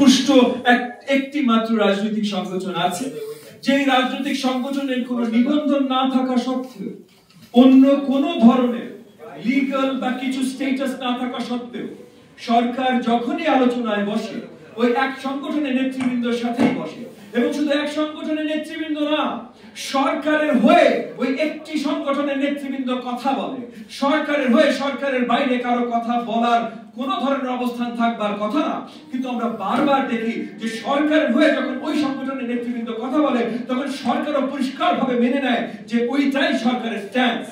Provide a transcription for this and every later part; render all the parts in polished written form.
সুষ্ঠু একটি মাত্র রাজনৈতিক সংগঠন আছে, যেই রাজনৈতিক সংগঠনের কোনো নিবন্ধন না থাকা সত্ত্বেও, অন্য কোন ধরনের লিগ্যাল বা কিছু স্ট্যাটাস না থাকা সত্ত্বেও সরকার যখনই আলোচনায় বসে ওই এক সংগঠনের নেতৃবৃন্দের সাথেই বসে, এবং শুধু এক সংগঠনের নেতৃবৃন্দ না, সরকারের হয়ে ওই একটি সংগঠনের নেতৃবৃন্দ কথা বলে। সরকারের হয়ে সরকারের বাইরে কারো কথা বলার কোন ধরনের অবস্থান থাকবার কথা না, কিন্তু আমরা বারবার দেখি যে সরকারের হয়ে যখন ওই সংগঠনের নেতৃবৃন্দ কথা বলে তখন সরকারও পরিষ্কারভাবে মেনে নেয় যে ওইটাই সরকারের স্ট্যান্স।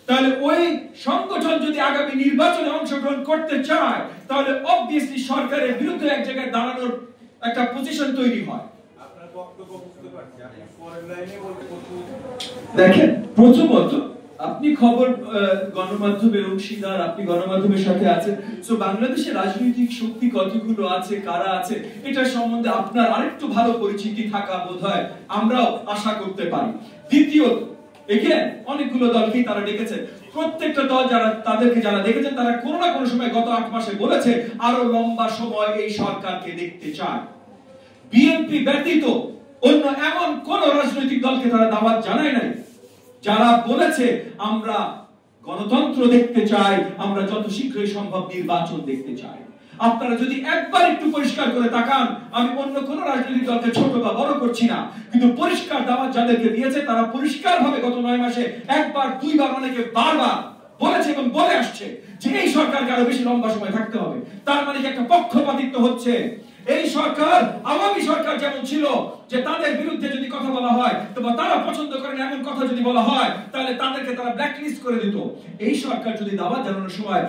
তাহলে ওই সংগঠন যদি আগামী নির্বাচনে অংশগ্রহণ করতে চায় তাহলে অবভিয়াসলি সরকারের বিরুদ্ধে এক জায়গায় দাঁড়ানোর একটা পজিশন তৈরি হয়। দেখেন, প্রথমত আপনি খবর গণমাধ্যমের অংশীদার, আপনি গণমাধ্যমের সাথে আছেন, সো বাংলাদেশের রাজনৈতিক শক্তি কতগুলো আছে, কারা আছে, এটা সম্বন্ধে আপনার আরেকটু ভালো পরিচিতি থাকা বোধহয় আমরাও আশা করতে পারি। দ্বিতীয়ত, এগেন অনেকগুলো দলকেই তারা ডেকেছেন, প্রত্যেকটা দল তাদেরকে যারা দেখেছেন তারা কোনো না কোনো সময় গত 8 মাসে বলেছে আরো লম্বা সময় এই সরকারকে দেখতে চায়। বিএনপি ব্যতীত অন্য এমন কোন রাজনৈতিক দলকে তারা দাওয়াত জানায় নাই যারা বলেছে আমরা গণতন্ত্র দেখতে চাই, আমরা যত শীঘ্রই সম্ভব নির্বাচন দেখতে চাই। আপনারা যদি একবার একটু পরিষ্কার করে তাকান, আমি অন্য কোন রাজনৈতিক দলকে ছোট বা বড় করছি না, কিন্তু পরিষ্কার দাওয়াত যাদেরকে দিয়েছে তারা পরিষ্কারভাবে গত 9 মাসে একবার, দুইবার, অনেকে বারবার বলেছে এবং বলে আসছে যে এই সরকারকে আরো বেশি লম্বা সময় থাকতে হবে। তার মানে একটা পক্ষপাতিত্ব হচ্ছে। এই সরকার আওয়ামী সরকার যেমন ছিল যে তাদের বিরুদ্ধে যদি কথা বলা হয় তবে তারা পছন্দ করেন এমন কথা যদি বলা হয় তাহলে তাদেরকে তারা ব্ল্যাকলিস্ট করে দিত। এই সরকার যদি দাওয়াত জানানোর সময়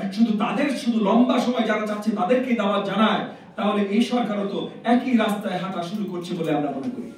শুধু লম্বা সময় যারা চাচ্ছে তাদেরকেই দাওয়াত জানায়, তাহলে এই সরকারও তো একই রাস্তায় হাঁটা শুরু করছে বলে আমরা মনে করি।